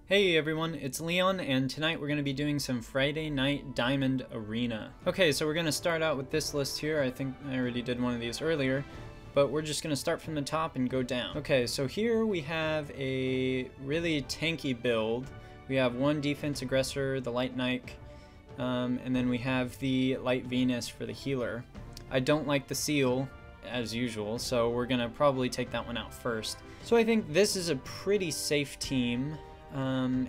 Hey everyone, it's Leon, and tonight we're going to be doing some Friday Night Diamond Arena. Okay, so we're going to start out with this list here. I think I already did one of these earlier, but we're just going to start from the top and go down. Okay, so here we have a really tanky build. We have one defense aggressor, the Light Nike, and then we have the Light Venus for the healer. I don't like the seal, as usual, so we're going to probably take that one out first. So I think this is a pretty safe team.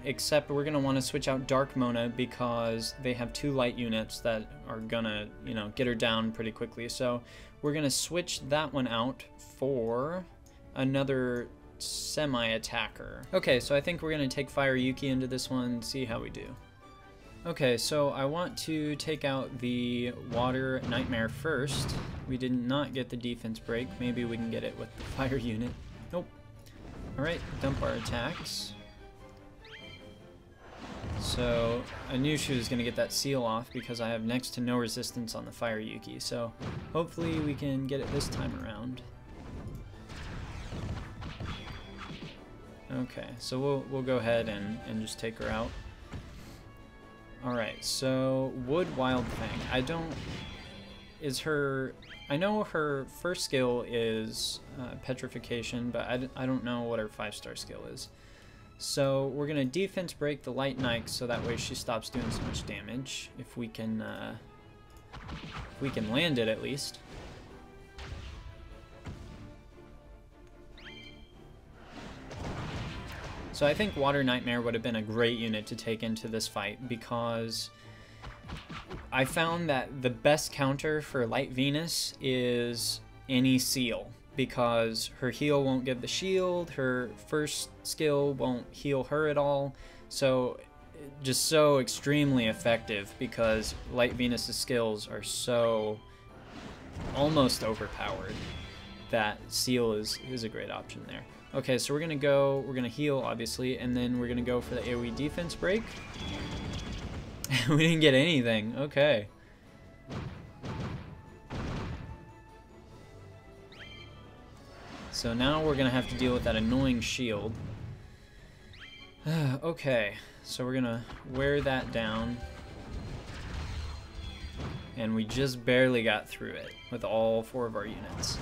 Except we're going to want to switch out Dark Mona because they have two light units that are going to, get her down pretty quickly. So we're going to switch that one out for another semi-attacker. Okay, so I think we're going to take Fire Yuki into this one and see how we do. Okay, so I want to take out the Water Nightmare first. We did not get the defense break. Maybe we can get it with the Fire unit. Nope. Alright, dump our attacks. So I knew she was going to get that seal off because I have next to no resistance on the Fire Yuki, so hopefully we can get it this time around. Okay, so we'll go ahead and just take her out. Alright, so Wood Wild Fang. I know her first skill is Petrification, but I don't know what her 5-star skill is. So we're gonna defense break the Light Nike so that way she stops doing so much damage. If we can land it at least. So I think Water Nightmare would have been a great unit to take into this fight because I found that the best counter for Light Venus is any seal. Because her heal won't give the shield, her first skill won't heal her at all, so just so extremely effective because Light Venus's skills are so almost overpowered that seal is a great option there. Okay, so we're gonna heal obviously, and then we're gonna go for the AoE defense break. We didn't get anything, okay. So now we're gonna have to deal with that annoying shield. Okay, so we're gonna wear that down. And we just barely got through it with all 4 of our units.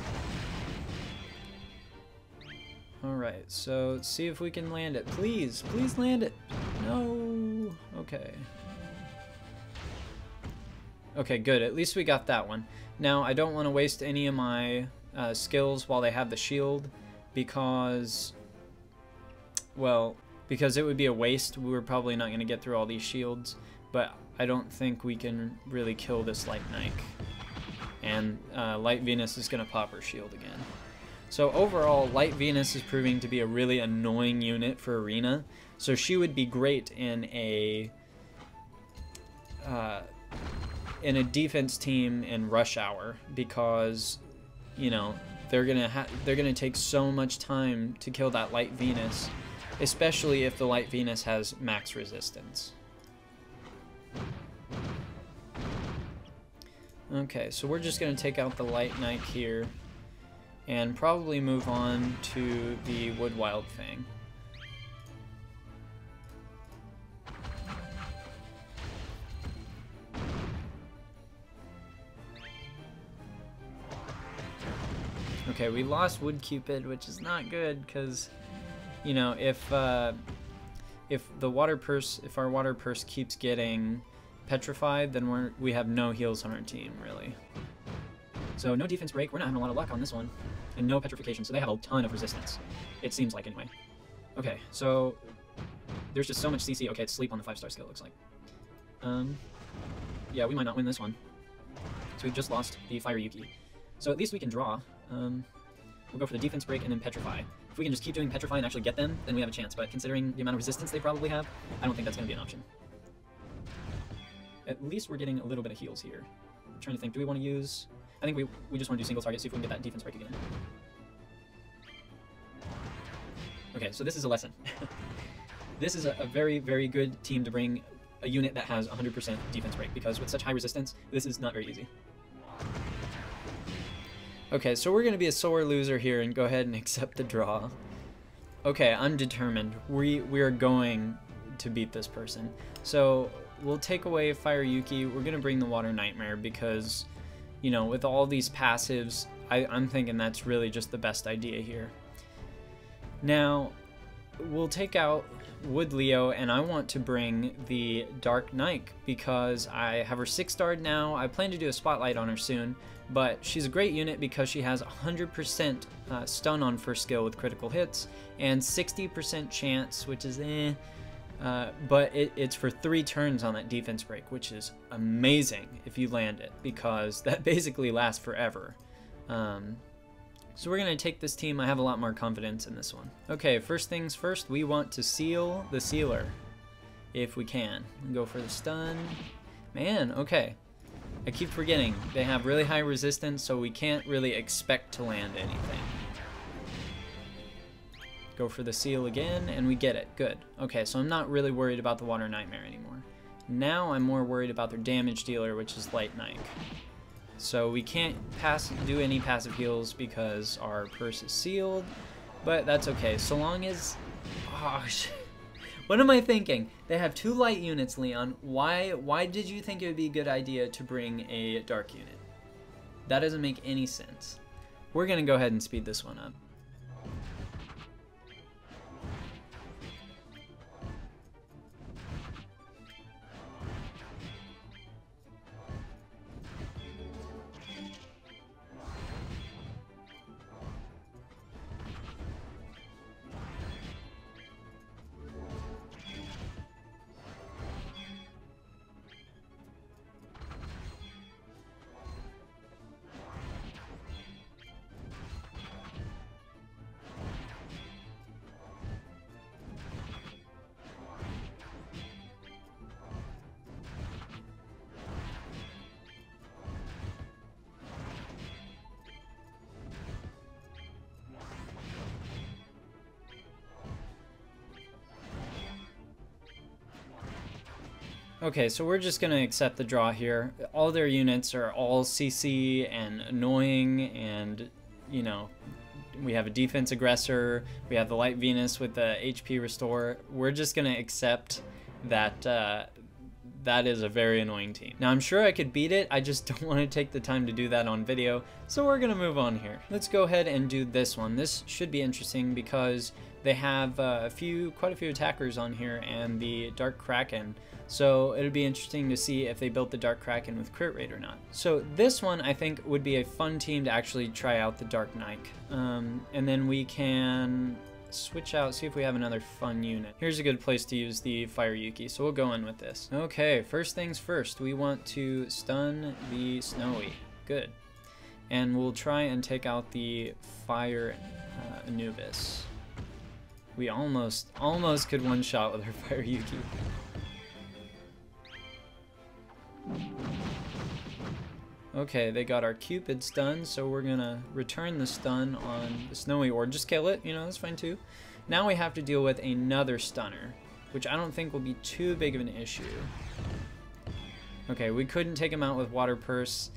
Alright, so let's see if we can land it. Please, please land it. No. Okay. Okay, good. At least we got that one. Now, I don't want to waste any of my skills while they have the shield because it would be a waste. We're probably not going to get through all these shields, but I don't think we can really kill this Light Nike. And Light Venus is going to pop her shield again. So overall, Light Venus is proving to be a really annoying unit for Arena, so she would be great in a defense team in Rush Hour because they're gonna take so much time to kill that Light Venus, especially if the Light Venus has max resistance. Okay, so we're just gonna take out the Light Nike here and probably move on to the Wood Wild Fang. Okay, we lost Wood Cupid, which is not good because, if our water purse keeps getting petrified, then we have no heals on our team, really. So no defense break. We're not having a lot of luck on this one, and no petrification. So they have a ton of resistance. It seems like anyway. Okay, so there's just so much CC. Okay, it's sleep on the 5-star skill. It looks like. Yeah, we might not win this one. So we've just lost the Fire Yuki. So at least we can draw. We'll go for the defense break and then petrify. If we can just keep doing petrify and actually get them, then we have a chance. But considering the amount of resistance they probably have, I don't think that's going to be an option. At least we're getting a little bit of heals here. I'm trying to think, do we want to use... I think we just want to do single target, see if we can get that defense break again. Okay, so this is a lesson. This is a very, very good team to bring a unit that has 100% defense break, because with such high resistance, this is not very easy. Okay, so we're going to be a sore loser here and go ahead and accept the draw. Okay, I'm determined. We are going to beat this person. So we'll take away Fire Yuki. We're gonna bring the Water Nightmare because, you know, with all these passives, I'm thinking that's really just the best idea here. Now, we'll take out Wood Leo, and I want to bring the Dark Knight because I have her 6-starred now. I plan to do a spotlight on her soon, but she's a great unit because she has 100% stun on first skill with critical hits and 60% chance, which is but it's for 3 turns on that defense break, which is amazing if you land it because that basically lasts forever. So we're going to take this team. I have a lot more confidence in this one. Okay, first things first, we want to seal the sealer if we can. Go for the stun. Man, okay. I keep forgetting. They have really high resistance, so we can't really expect to land anything. Go for the seal again, and we get it. Good. Okay, so I'm not really worried about the Water Nightmare anymore. Now I'm more worried about their damage dealer, which is Light Knight. So we can't do any passive heals because our purse is sealed, but that's okay. So long as... Oh, shit. What am I thinking? They have 2 light units, Leon. Why did you think it would be a good idea to bring a dark unit? That doesn't make any sense. We're going to go ahead and speed this one up. Okay, so we're just going to accept the draw here. All their units are all CC and annoying, and, you know, we have a defense aggressor, we have the Light Venus with the HP restore. We're just going to accept that that is a very annoying team. Now, I'm sure I could beat it, I just don't want to take the time to do that on video, so we're going to move on here. Let's go ahead and do this one. This should be interesting because they have quite a few attackers on here and the Dark Kraken. So it'll be interesting to see if they built the Dark Kraken with crit rate or not. So this one I think would be a fun team to actually try out the Dark Knight. And then we can switch out, see if we have another fun unit. Here's a good place to use the Fire Yuki, so we'll go in with this. Okay, first things first, we want to stun the Snowy. Good. And we'll try and take out the Fire Anubis. We almost could one-shot with our Fire Yuki. Okay, they got our Cupid stun, so we're gonna return the stun on the Snowy, or just kill it, you know, that's fine too. Now we have to deal with another stunner, which I don't think will be too big of an issue. Okay, we couldn't take him out with Water Purse.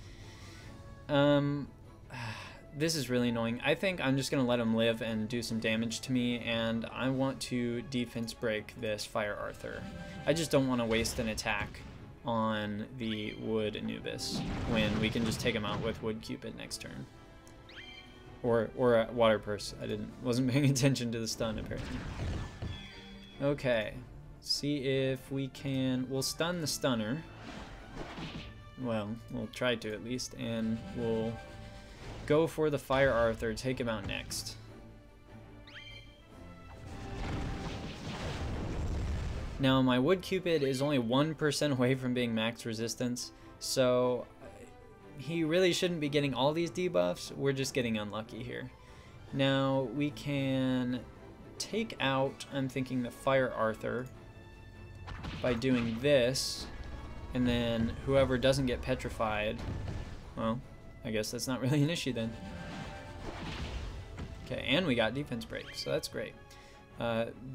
This is really annoying. I think I'm just gonna let him live and do some damage to me, and I want to defense break this Fire Arthur. I just don't want to waste an attack on the Wood Anubis when we can just take him out with Wood Cupid next turn. Or a Water Purse. Wasn't paying attention to the stun apparently. Okay. See if we can... We'll stun the stunner. Well, we'll try to at least, and we'll go for the Fire Arthur, take him out next. Now, my Wood Cupid is only 1% away from being max resistance, so he really shouldn't be getting all these debuffs. We're just getting unlucky here. Now, we can take out, I'm thinking, the Fire Arthur by doing this, and then whoever doesn't get petrified, well, I guess that's not really an issue then. Okay, and we got defense break, so that's great.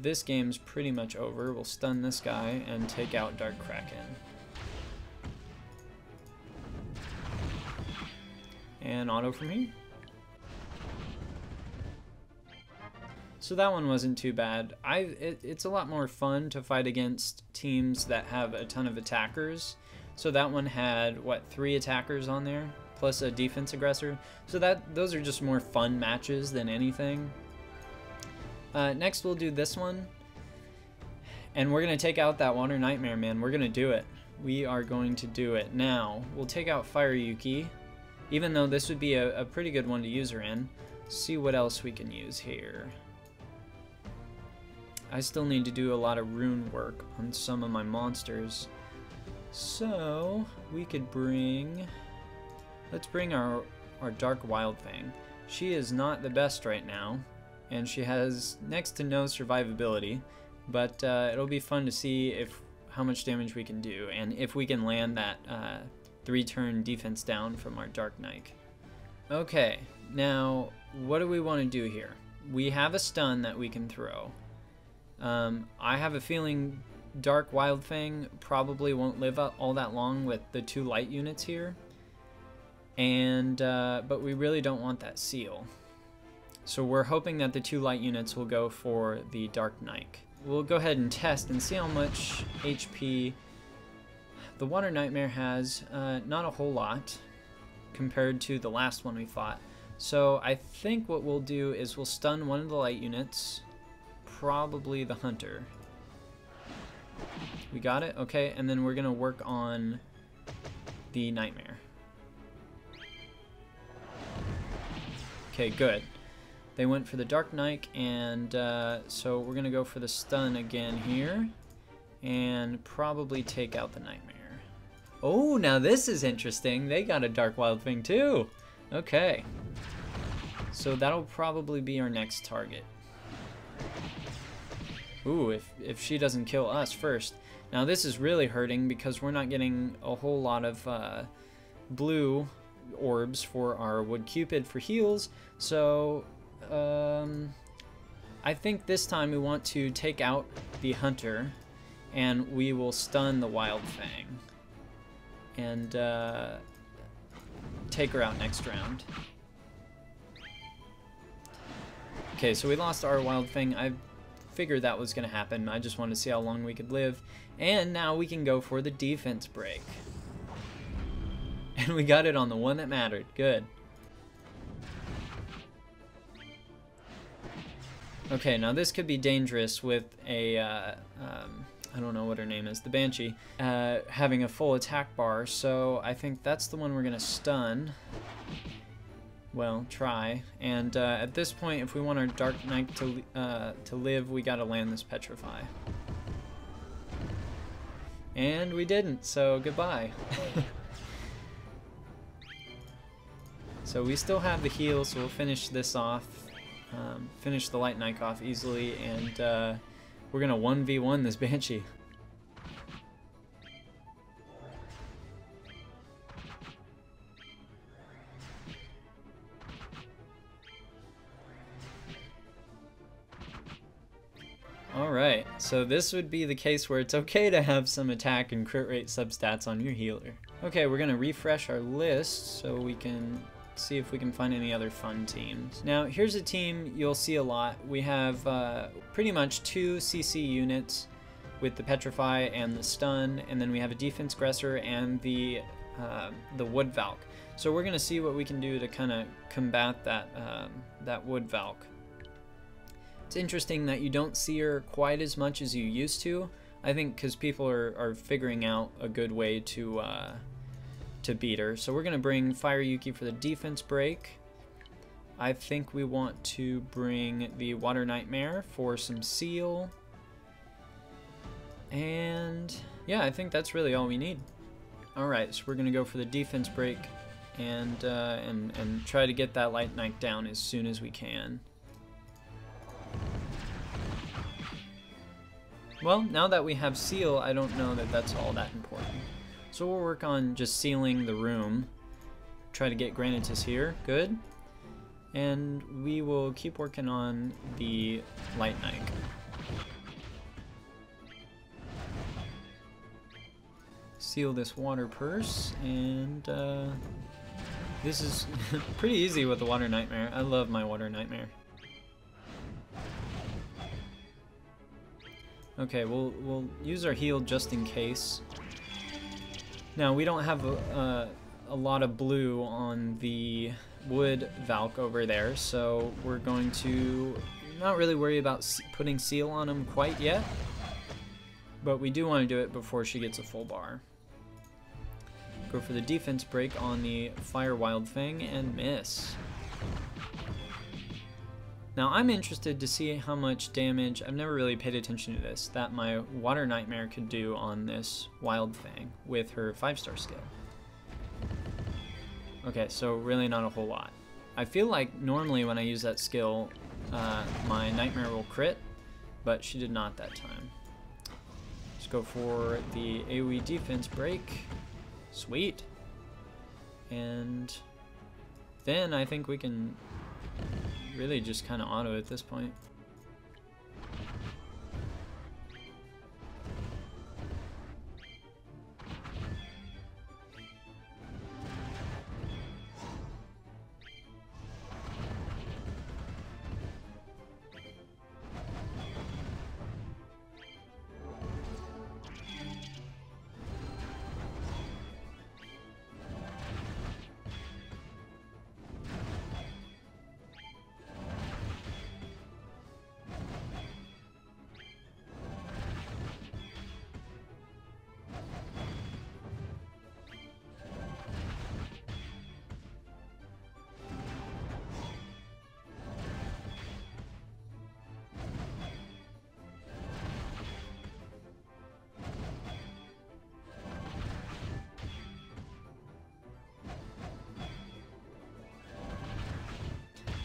This game's pretty much over. We'll stun this guy and take out Dark Kraken. And auto from here. So that one wasn't too bad. It's a lot more fun to fight against teams that have a ton of attackers. So that one had, what, 3 attackers on there, plus a defense aggressor. So those are just more fun matches than anything. Next we'll do this one. And we're going to take out that Water Nightmare, man. We're going to do it. We are going to do it. Now, we'll take out Fire Yuki, even though this would be a pretty good one to use her in. See what else we can use here. I still need to do a lot of rune work on some of my monsters. So, we could bring... Let's bring our Dark Wildfang. She is not the best right now, and she has next to no survivability, but it'll be fun to see how much damage we can do, and if we can land that 3-turn defense down from our Dark Knight. Okay, now, what do we want to do here? We have a stun that we can throw. I have a feeling Dark Wildfang probably won't live all that long with the 2 light units here, and but we really don't want that seal. So we're hoping that the 2 light units will go for the Dark Knight. We'll go ahead and test and see how much HP the Water Nightmare has. Not a whole lot compared to the last one we fought. So I think what we'll do is we'll stun one of the light units, probably the Hunter. We got it? Okay, and then we're gonna work on the Nightmare. Okay, good. They went for the Dark Knight, and so we're gonna go for the stun again here, and probably take out the Nightmare. Oh, now this is interesting. They got a Dark Wildfang too. Okay. So that'll probably be our next target. Ooh, if she doesn't kill us first. Now this is really hurting because we're not getting a whole lot of blue orbs for our Wood Cupid for heals. So I think this time we want to take out the Hunter, and we will stun the Wildfang and take her out next round. Okay, so we lost our Wildfang. I figured that was going to happen. I just wanted to see how long we could live. And now we can go for the defense break. And we got it on the one that mattered. Good. Okay, now this could be dangerous with a, I don't know what her name is, the Banshee, having a full attack bar, so I think that's the one we're going to stun. Well, try. And at this point, if we want our Dark Knight to live, we gotta land this Petrify. And we didn't, so goodbye. So we still have the heal, so we'll finish this off. Finish the Light Knight off easily, and we're gonna 1v1 this Banshee. Alright, so this would be the case where it's okay to have some attack and crit rate substats on your healer. Okay, we're gonna refresh our list so we can see if we can find any other fun teams. Now, here's a team you'll see a lot. We have pretty much 2 CC units with the Petrify and the Stun, and then we have a Defense Aggressor and the Wood Valk. So we're gonna see what we can do to kind of combat that Wood Valk. It's interesting that you don't see her quite as much as you used to. I think because people are figuring out a good way to beat her. So we're going to bring Fire Yuki for the defense break. I think we want to bring the Water Nightmare for some seal. And yeah, I think that's really all we need. Alright, so we're going to go for the defense break and try to get that Light Knight down as soon as we can. Well, now that we have seal, I don't know that that's all that important. So we'll work on just sealing the room. Try to get Granitus here. Good. And we will keep working on the Light Knight. Seal this water purse, and this is pretty easy with the Water Nightmare. I love my Water Nightmare. Okay, we'll use our heal just in case. Now, we don't have a lot of blue on the wood Valk over there, so we're going to not really worry about putting seal on him quite yet, but we do want to do it before she gets a full bar. Go for the defense break on the Fire Wild Fang and miss. Now I'm interested to see how much damage, I've never really paid attention to this, that my Water Nightmare could do on this Wild Fang with her 5-star skill. Okay, so really not a whole lot. I feel like normally when I use that skill, my Nightmare will crit, but she did not that time. Let's go for the AoE defense break. Sweet. And then I think we can really just kind of auto at this point.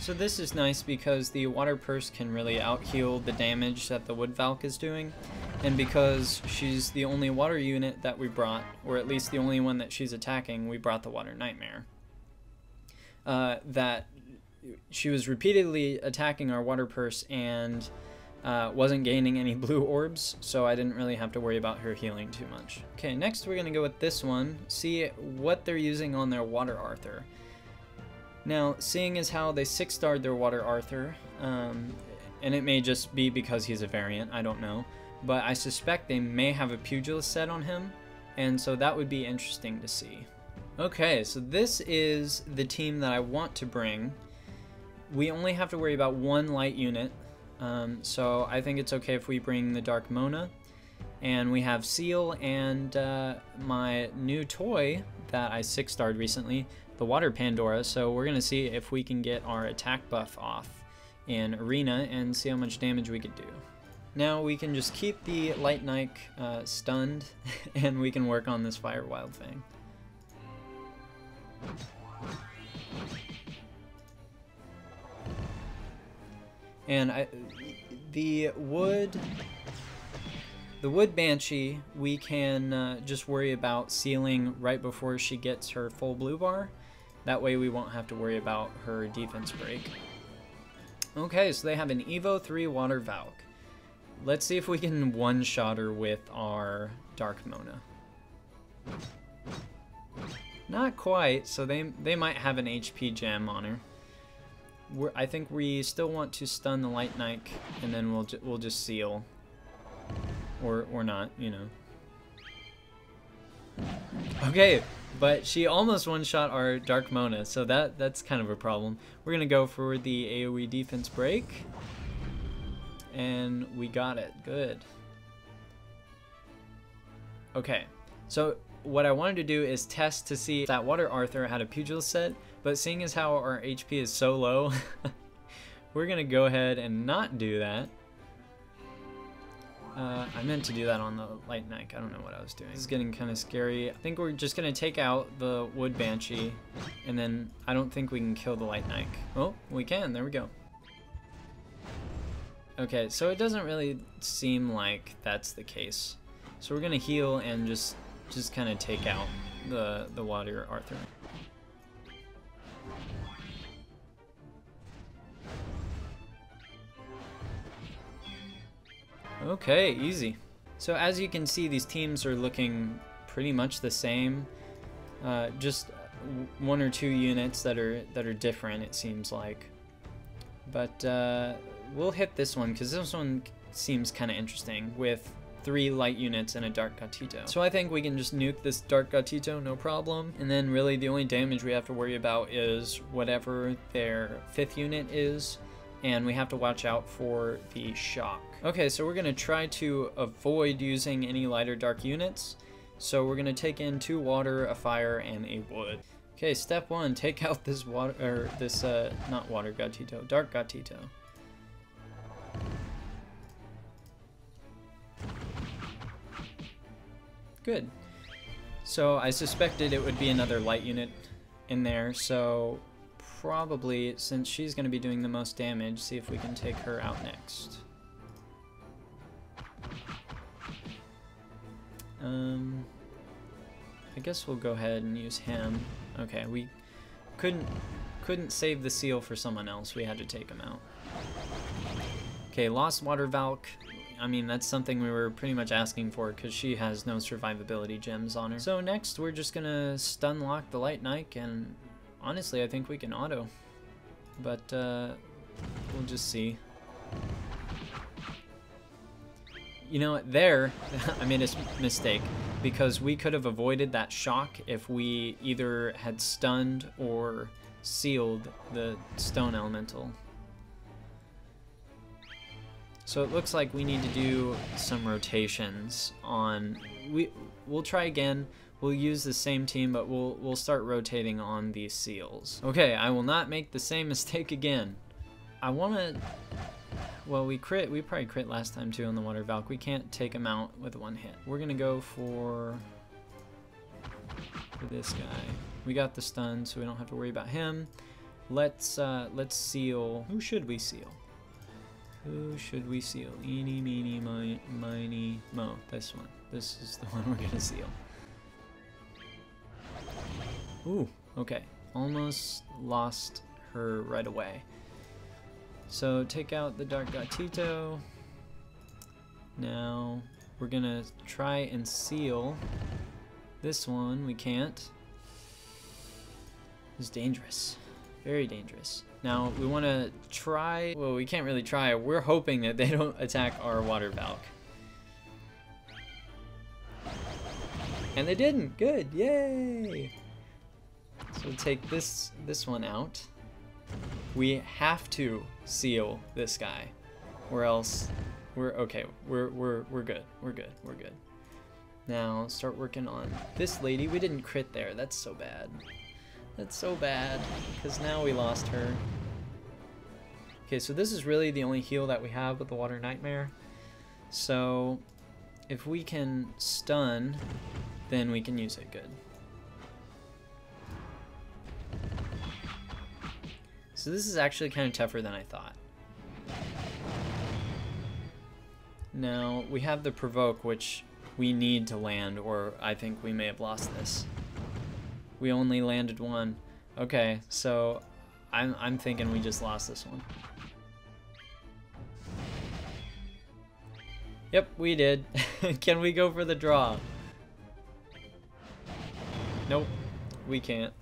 So this is nice because the Water Purse can really out-heal the damage that the Wood Valk is doing, and because she's the only water unit that we brought, or at least the only one that she's attacking, we brought the Water Nightmare. That she was repeatedly attacking our Water Purse and wasn't gaining any blue orbs, so I didn't really have to worry about her healing too much. Okay, next we're going to go with this one, see what they're using on their Water Arthur. Now, seeing as how they 6-starred their Water Arthur, and it may just be because he's a variant, I don't know, but I suspect they may have a Pugilist set on him, and so that would be interesting to see. Okay, so this is the team that I want to bring. We only have to worry about one light unit, so I think it's okay if we bring the Dark Mona, and we have Seal and my new toy that I 6-starred recently, the Water Pandora, so we're going to see if we can get our attack buff off in Arena and see how much damage we could do. Now we can just keep the Light Knight stunned and we can work on this Fire Wild Fang. And the Wood Banshee, we can just worry about sealing right before she gets her full blue bar. That way we won't have to worry about her defense break. Okay, so they have an Evo 3 Water Valk. Let's see if we can one-shot her with our Dark Mona. Not quite, so they might have an HP gem on her. I think we still want to stun the Light Knight, and then we'll just seal. Or not, you know. Okay, but she almost one-shot our Dark Mona, so that's kind of a problem. We're gonna go for the AoE defense break, and we got it. Good. Okay, so what I wanted to do is test to see if that Water Arthur had a Pugilist set, but seeing as how our HP is so low, we're gonna go ahead and not do that. I meant to do that on the Light Knight. I don't know what I was doing. This is getting kind of scary. I think we're just going to take out the Wood Banshee, and then I don't think we can kill the Light Knight. Oh, we can. There we go. Okay, so it doesn't really seem like that's the case. So we're going to heal and just kind of take out the Water Arthur. Okay, easy. So as you can see, these teams are looking pretty much the same. Just one or two units that are different, it seems like. But we'll hit this one because this one seems kind of interesting with 3 light units and a Dark Gatito. So I think we can just nuke this Dark Gatito, no problem. And then really the only damage we have to worry about is whatever their 5th unit is, and we have to watch out for the shock. Okay, so we're gonna try to avoid using any light or dark units. So we're gonna take in 2 water, a fire, and a wood. Okay, step 1, take out this water, or this, not water Gatito, Dark Gatito. Good. So I suspected it would be another light unit in there, so probably, since she's going to be doing the most damage, see if we can take her out next. I guess we'll go ahead and use him. Okay, we couldn't save the seal for someone else. We had to take him out. Okay, Lost Water Valk. I mean, that's something we were pretty much asking for because she has no survivability gems on her. So next, we're just gonna stun lock the Light Knight, and honestly, I think we can auto. But we'll just see. You know what, there, I made a mistake because we could have avoided that shock if we either had stunned or sealed the Stone Elemental. So it looks like we need to do some rotations on, we'll try again. We'll use the same team, but we'll start rotating on these seals. Okay, I will not make the same mistake again. I want to, well, we probably crit last time too on the Water Valk. We can't take him out with 1 hit. We're gonna go for this guy. We got the stun, so we don't have to worry about him. Let's seal. Who should we seal? Who should we seal? Eeny, meeny, miny, mo. This one. This is the one we're gonna seal. Ooh, okay. Almost lost her right away. So take out the Dark Gatito. Now we're gonna try and seal this one. We can't. It's dangerous. Very dangerous. Now, we want to try, well, we can't really try. We're hoping that they don't attack our Water Valk. And they didn't. Good. Yay! So take this one out. We have to seal this guy, or else we're okay. We're good. We're good. We're good. Now, start working on this lady. We didn't crit there. That's so bad. That's so bad, because now we lost her. Okay, so this is really the only heal that we have with the Water Nightmare. So if we can stun, then we can use it good. So this is actually kind of tougher than I thought. Now, we have the Provoke, which we need to land, or I think we may have lost this. We only landed 1. Okay, so I'm thinking we just lost this one. Yep, we did. Can we go for the draw? Nope, we can't.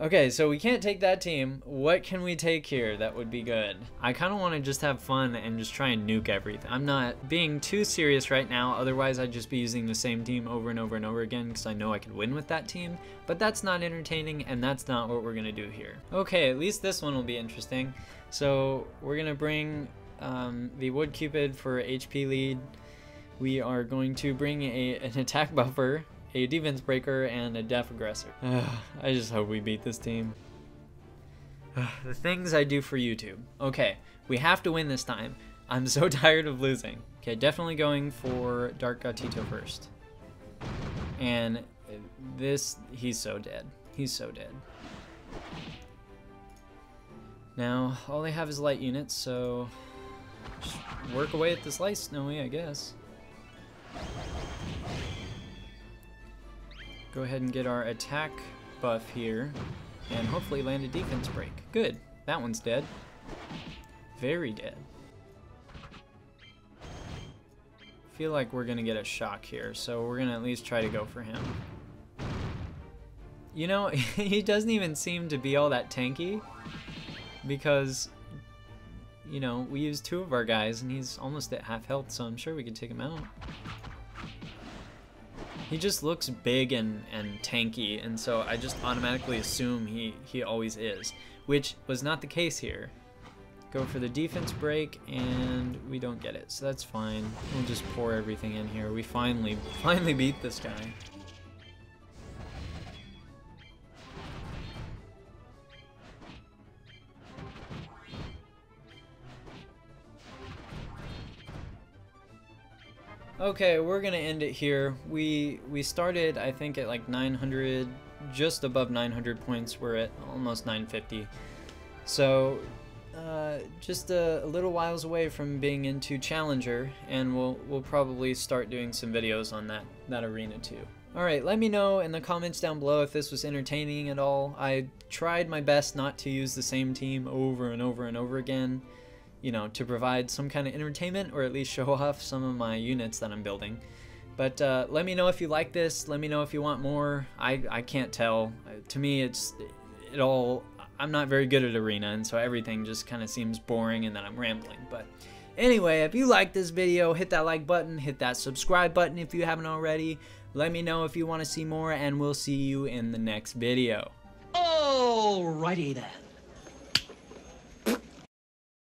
Okay, so we can't take that team. What can we take here that would be good? I kind of want to just have fun and just try and nuke everything. I'm not being too serious right now, otherwise I'd just be using the same team over and over and over again because I know I could win with that team, but that's not entertaining and that's not what we're going to do here. Okay, at least this one will be interesting. So we're going to bring the Wood Cupid for HP lead. We are going to bring an attack buffer, a defense breaker, and a def aggressor. I just hope we beat this team. The things I do for YouTube. Okay, we have to win this time. I'm so tired of losing. Okay, definitely going for Dark Gatito first. And this, he's so dead. He's so dead. Now, all they have is light units, so just work away at this light snowy, I guess. Go ahead and get our attack buff here, and hopefully land a defense break. Good. That one's dead. Very dead. Feel like we're gonna get a shock here, so we're gonna at least try to go for him. You know, he doesn't even seem to be all that tanky, because you know, we used 2 of our guys and he's almost at half health, so I'm sure we could take him out. He just looks big and tanky, and so I just automatically assume he always is, which was not the case here. Go for the defense break, and we don't get it, so that's fine. We'll just pour everything in here. We finally beat this guy. Okay, we're gonna end it here. We started, I think, at like 900, just above 900 points. We're at almost 950. So just a little whiles away from being into Challenger, and we'll probably start doing some videos on that arena too. Alright, let me know in the comments down below if this was entertaining at all. I tried my best not to use the same team over and over and over again, you know, to provide some kind of entertainment, or at least show off some of my units that I'm building. But let me know if you like this. Let me know if you want more. I can't tell. To me, it all. I'm not very good at Arena, and so everything just kind of seems boring and that I'm rambling. But anyway, if you like this video, hit that like button, hit that subscribe button if you haven't already. Let me know if you want to see more, and we'll see you in the next video. Alrighty then.